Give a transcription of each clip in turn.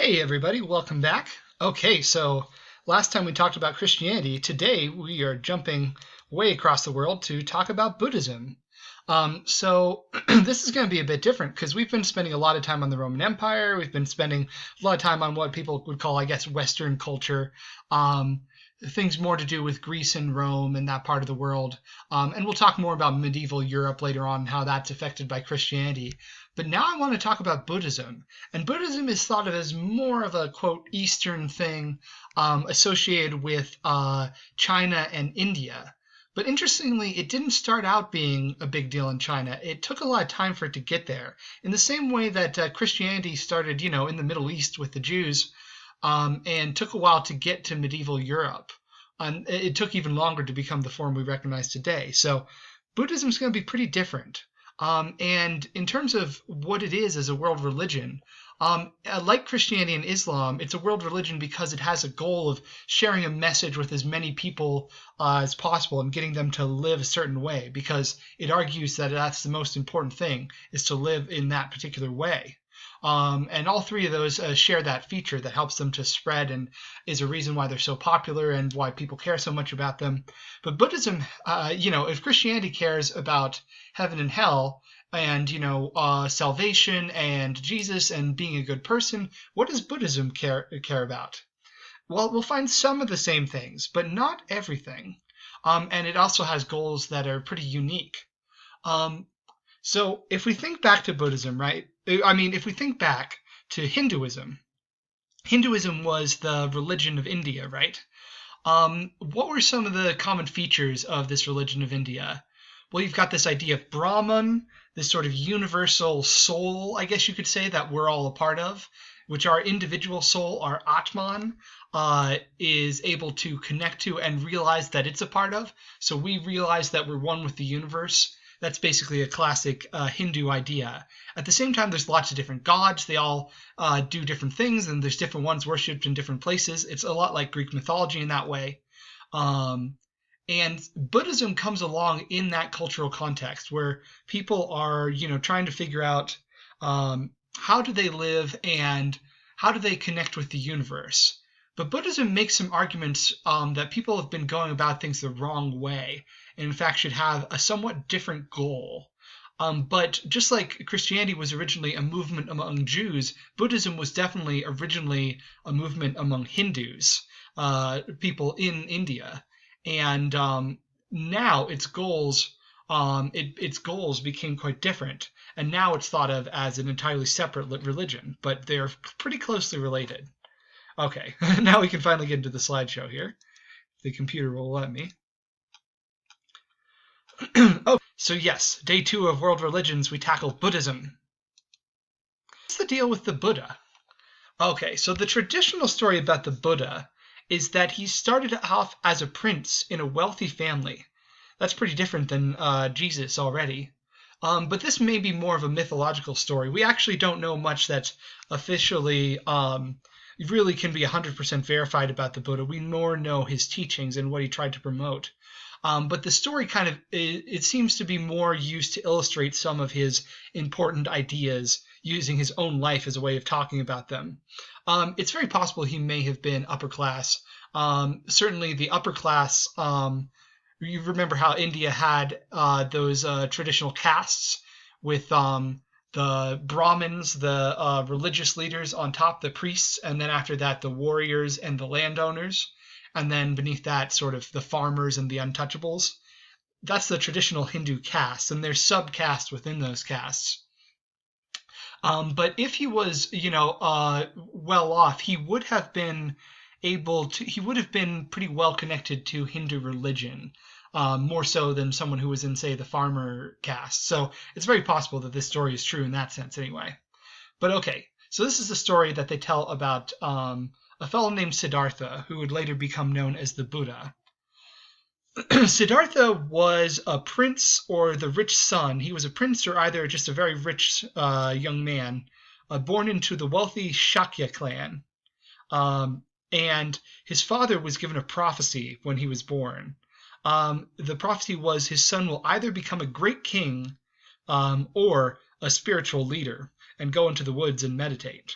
Hey, everybody, welcome back. Okay, so last time we talked about Christianity. Today we are jumping way across the world to talk about Buddhism. So this is going to be a bit different because we've been spending a lot of time on the Roman Empire. We've been spending a lot of time on what people would call, I guess, Western culture. Um, Things more to do with Greece and Rome and that part of the world. And we'll talk more about medieval Europe later on and how that's affected by Christianity. But now I want to talk about Buddhism. And Buddhism is thought of as more of a, quote, Eastern thing associated with China and India. But interestingly, it didn't start out being a big deal in China. It took a lot of time for it to get there. In the same way that Christianity started, in the Middle East with the Jews, and took a while to get to medieval Europe. And it took even longer to become the form we recognize today. So Buddhism is going to be pretty different. And in terms of what it is as a world religion, like Christianity and Islam, it's a world religion because it has a goal of sharing a message with as many people as possible and getting them to live a certain way, because it argues that that's the most important thing, is to live in that particular way. And all three of those share that feature that helps them to spread and is a reason why they're so popular and why people care so much about them. But Buddhism, if Christianity cares about heaven and hell and, salvation and Jesus and being a good person, what does Buddhism care about? Well, we'll find some of the same things, but not everything. And it also has goals that are pretty unique. So if we think back to Buddhism, right? If we think back to Hinduism, Hinduism was the religion of India, right? What were some of the common features of this religion of India? Well, you've got this idea of Brahman, this sort of universal soul, I guess you could say, that we're all a part of, which our individual soul, our Atman, is able to connect to and realize that it's a part of. So we realize that we're one with the universe. That's basically a classic Hindu idea. At the same time, there's lots of different gods. They all do different things, and there's different ones worshipped in different places. It's a lot like Greek mythology in that way. And Buddhism comes along in that cultural context where people are, trying to figure out how do they live and how do they connect with the universe. But Buddhism makes some arguments that people have been going about things the wrong way, and in fact should have a somewhat different goal. But just like Christianity was originally a movement among Jews, Buddhism was definitely originally a movement among Hindus, people in India. And now its goals became quite different, and now it's thought of as an entirely separate religion, but they're pretty closely related. Okay, now we can finally get into the slideshow here. The computer will let me. Oh, so yes, day 2 of World Religions, we tackle Buddhism. What's the deal with the Buddha? Okay, so the traditional story about the Buddha is that he started off as a prince in a wealthy family. That's pretty different than Jesus already. But this may be more of a mythological story. We actually don't know much that's officially really can be 100% verified about the Buddha. We more know his teachings and what he tried to promote. But the story it seems to be more used to illustrate some of his important ideas, using his own life as a way of talking about them. It's very possible he may have been upper class. Certainly the upper class, you remember how India had those traditional castes with the Brahmins, the religious leaders on top, the priests, and then after that the warriors and the landowners, and then beneath that sort of the farmers and the untouchables. That's the traditional Hindu caste, and there's subcastes within those castes. But if he was, well off, he would have been pretty well connected to Hindu religion. More so than someone who was in, say, the farmer caste. So it's very possible that this story is true in that sense anyway. But okay, so this is the story that they tell about a fellow named Siddhartha, who would later become known as the Buddha. Siddhartha was a prince or the rich son. He was a prince or either just a very rich young man, born into the wealthy Shakya clan. And his father was given a prophecy when he was born. The prophecy was his son will either become a great king or a spiritual leader and go into the woods and meditate.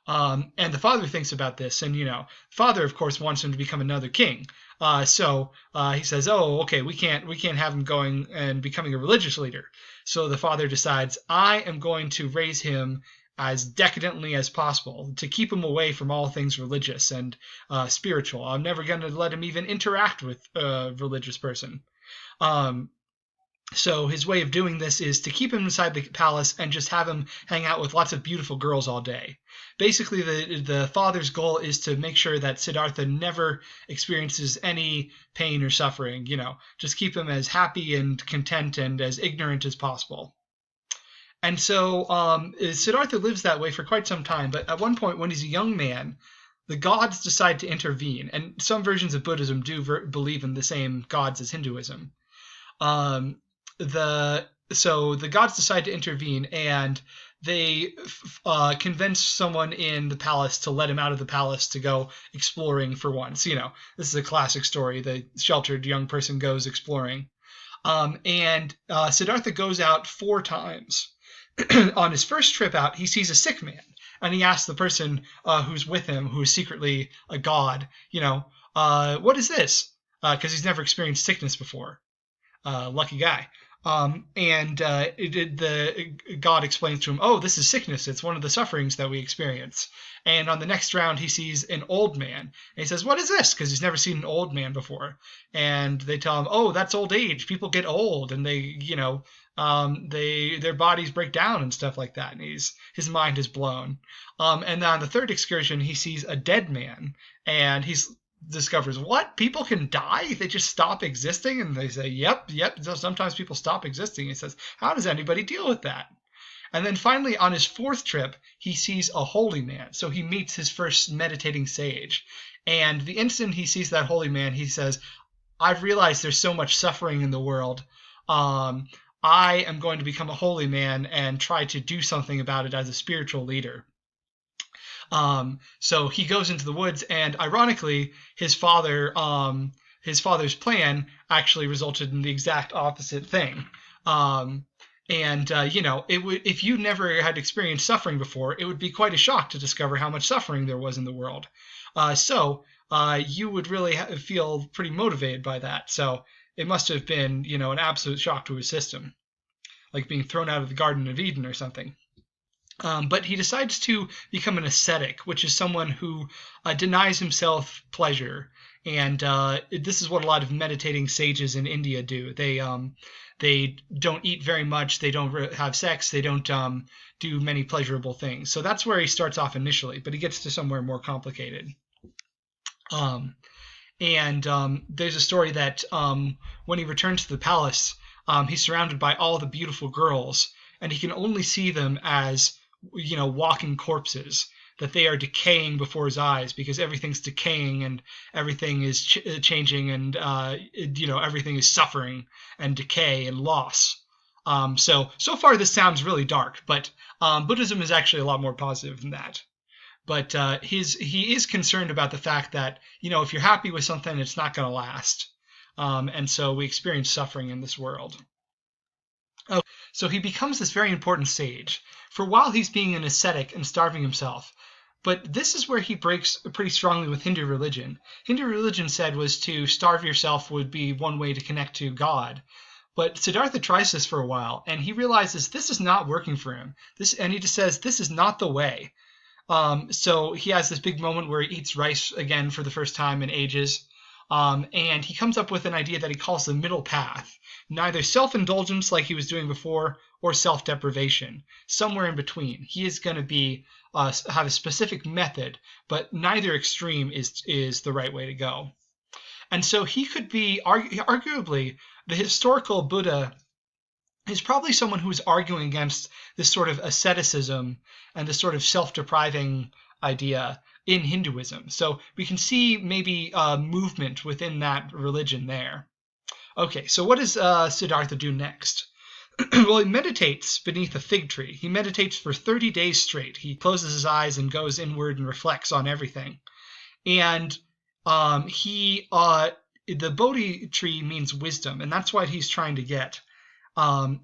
And the father thinks about this, and father of course wants him to become another king. So he says, "Oh, okay, we can't have him going and becoming a religious leader." So the father decides, "I am going to raise him as decadently as possible to keep him away from all things religious and spiritual. I'm never going to let him even interact with a religious person." Um, so his way of doing this is to keep him inside the palace and just have him hang out with lots of beautiful girls all day. Basically, the father's goal is to make sure that Siddhartha never experiences any pain or suffering. Just keep him as happy and content and as ignorant as possible. And so Siddhartha lives that way for quite some time. But at one point, when he's a young man, the gods decide to intervene. And some versions of Buddhism do believe in the same gods as Hinduism. Um, the gods decide to intervene, and they convince someone in the palace to let him out of the palace to go exploring for once. This is a classic story. The sheltered young person goes exploring, and Siddhartha goes out 4 times. On his first trip out, he sees a sick man, and he asks the person who's with him, who is secretly a god, what is this? Because he's never experienced sickness before. Lucky guy. And the god explains to him, "Oh, this is sickness. It's one of the sufferings that we experience." And on the next round, he sees an old man, and he says, "What is this?" Because he's never seen an old man before. And they tell him, "Oh, that's old age. People get old, and their bodies break down and stuff like that." And his mind is blown. And then on the third excursion, he sees a dead man, and he's discovers, what, people can die, they just stop existing? And they say, yep, sometimes people stop existing. He says, how does anybody deal with that? And then finally, on his 4th trip, he sees a holy man. So he meets his first meditating sage, and the instant he sees that holy man, he says, I've realized there's so much suffering in the world. I am going to become a holy man and try to do something about it as a spiritual leader. So he goes into the woods, and ironically, his father's plan actually resulted in the exact opposite thing. If you never had experienced suffering before, it would be quite a shock to discover how much suffering there was in the world. You would really feel pretty motivated by that. So it must have been, an absolute shock to his system, like being thrown out of the Garden of Eden or something. But he decides to become an ascetic, which is someone who denies himself pleasure. And this is what a lot of meditating sages in India do. They don't eat very much. They don't have sex. They don't do many pleasurable things. So that's where he starts off initially, but he gets to somewhere more complicated. There's a story that when he returns to the palace, he's surrounded by all the beautiful girls, and he can only see them as walking corpses, that they are decaying before his eyes because everything's decaying and everything is changing, and everything is suffering and decay and loss. So far this sounds really dark, but Buddhism is actually a lot more positive than that. But he is concerned about the fact that if you're happy with something, it's not going to last, and so we experience suffering in this world. So he becomes this very important sage. For a while, he's being an ascetic and starving himself. But this is where he breaks pretty strongly with Hindu religion. Hindu religion said was to starve yourself would be one way to connect to God. But Siddhartha tries this for a while, and he realizes this is not working for him. And he just says, this is not the way. So he has this big moment where he eats rice again for the first time in ages. And he comes up with an idea that he calls the middle path. Neither self-indulgence like he was doing before or self-deprivation. Somewhere in between. He is going to be have a specific method, but neither extreme is the right way to go. And so he could be, arguably, the historical Buddha is probably someone who is arguing against this sort of asceticism and this sort of self-depriving idea in Hinduism. So we can see maybe a movement within that religion there. Okay, so what does Siddhartha do next? Well, he meditates beneath a fig tree. He meditates for 30 days straight. He closes his eyes and goes inward and reflects on everything. And the Bodhi tree means wisdom, and that's what he's trying to get. At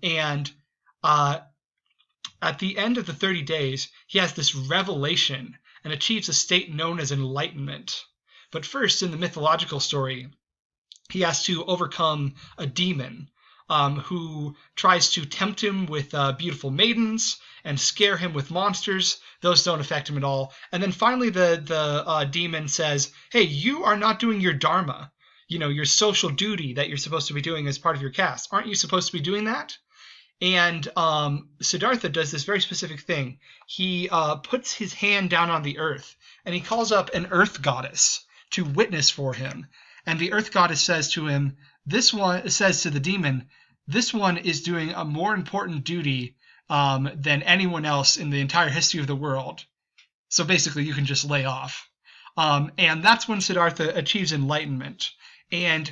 the end of the 30 days, he has this revelation and achieves a state known as enlightenment. But first, in the mythological story, he has to overcome a demon who tries to tempt him with beautiful maidens and scare him with monsters. Those don't affect him at all. And then finally, the demon says, "Hey, you are not doing your dharma, your social duty that you're supposed to be doing as part of your caste. Aren't you supposed to be doing that?" And Siddhartha does this very specific thing. He puts his hand down on the earth, and he calls up an earth goddess to witness for him. And the earth goddess says to him, says to the demon, "This one is doing a more important duty than anyone else in the entire history of the world. So basically, you can just lay off." And that's when Siddhartha achieves enlightenment. And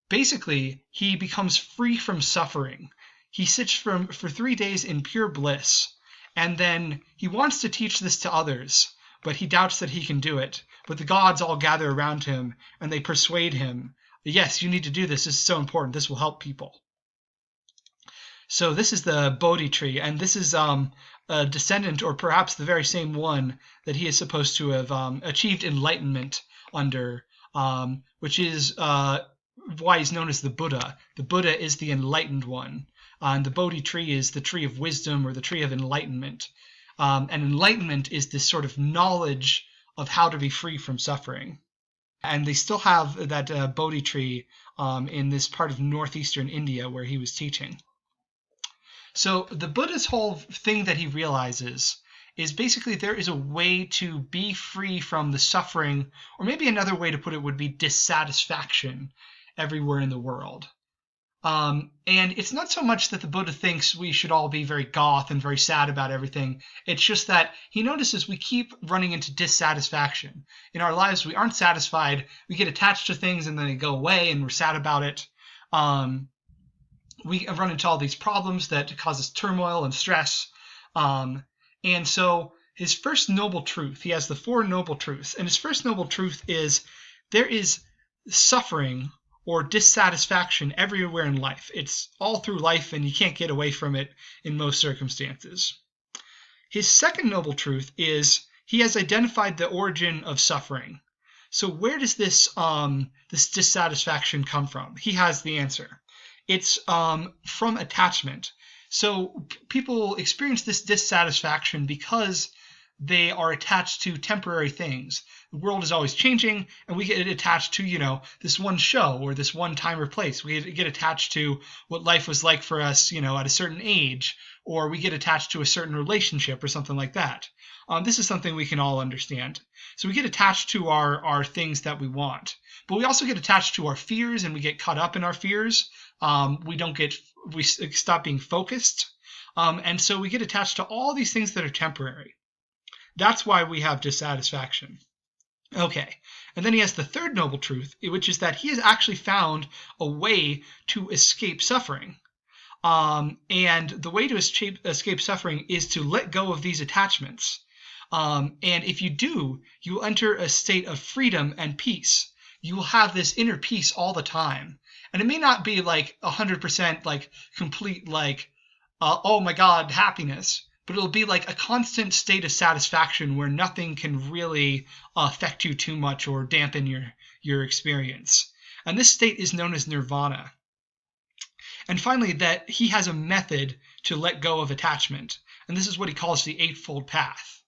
basically, he becomes free from suffering. He sits for 3 days in pure bliss. And then he wants to teach this to others, but he doubts that he can do it. But the gods all gather around him, and they persuade him, "Yes, you need to do this. This is so important. This will help people." So this is the Bodhi tree, and this is a descendant, or perhaps the very same one that he is supposed to have achieved enlightenment under, which is why he's known as the Buddha. The Buddha is the enlightened one, and the Bodhi tree is the tree of wisdom or the tree of enlightenment. And enlightenment is this sort of knowledge of how to be free from suffering. And they still have that Bodhi tree in this part of northeastern India where he was teaching. So the Buddha's whole thing that he realizes is basically there is a way to be free from the suffering, or maybe another way to put it would be dissatisfaction everywhere in the world. And it's not so much that the Buddha thinks we should all be very goth and very sad about everything. It's just that he notices we keep running into dissatisfaction. In our lives, we aren't satisfied. We get attached to things and then they go away and we're sad about it. We run into all these problems that cause us turmoil and stress. And so his first noble truth, he has the 4 noble truths. And his first noble truth is there is suffering or dissatisfaction everywhere in life. It's all through life, and you can't get away from it in most circumstances. His second noble truth is he has identified the origin of suffering. So where does this dissatisfaction come from? He has the answer. It's from attachment. So people experience this dissatisfaction because they are attached to temporary things. The world is always changing, and we get attached to, this one show or this one time or place. We get attached to what life was like for us, at a certain age, or we get attached to a certain relationship or something like that. This is something we can all understand. So we get attached to our things that we want, but we also get attached to our fears, and we get caught up in our fears. We stop being focused. And so we get attached to all these things that are temporary. That's why we have dissatisfaction. Okay, and then he has the third noble truth, which is that he has actually found a way to escape suffering. And the way to escape suffering is to let go of these attachments. And if you do, you will enter a state of freedom and peace. You will have this inner peace all the time. And it may not be like 100% like complete oh my God, happiness. But it'll be like a constant state of satisfaction where nothing can really affect you too much or dampen your experience. And this state is known as nirvana. And finally, that he has a method to let go of attachment. And this is what he calls the Eightfold Path.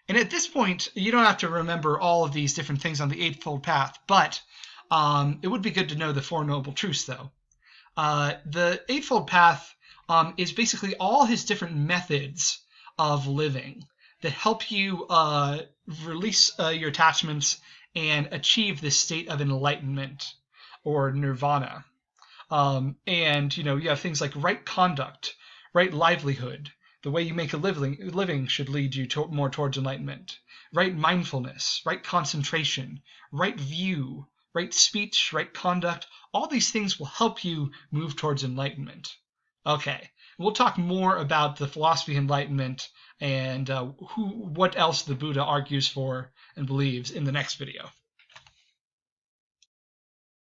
And at this point, you don't have to remember all of these different things on the Eightfold Path, but it would be good to know the 4 noble truths, though. The Eightfold Path is basically all his different methods of living that help you release your attachments and achieve this state of enlightenment or nirvana. And you have things like right conduct, right livelihood. The way you make a living should lead you more towards enlightenment. Right mindfulness, right concentration, right view, right speech, right conduct. All these things will help you move towards enlightenment. Okay, we'll talk more about the philosophy of enlightenment and what else the Buddha argues for and believes in the next video.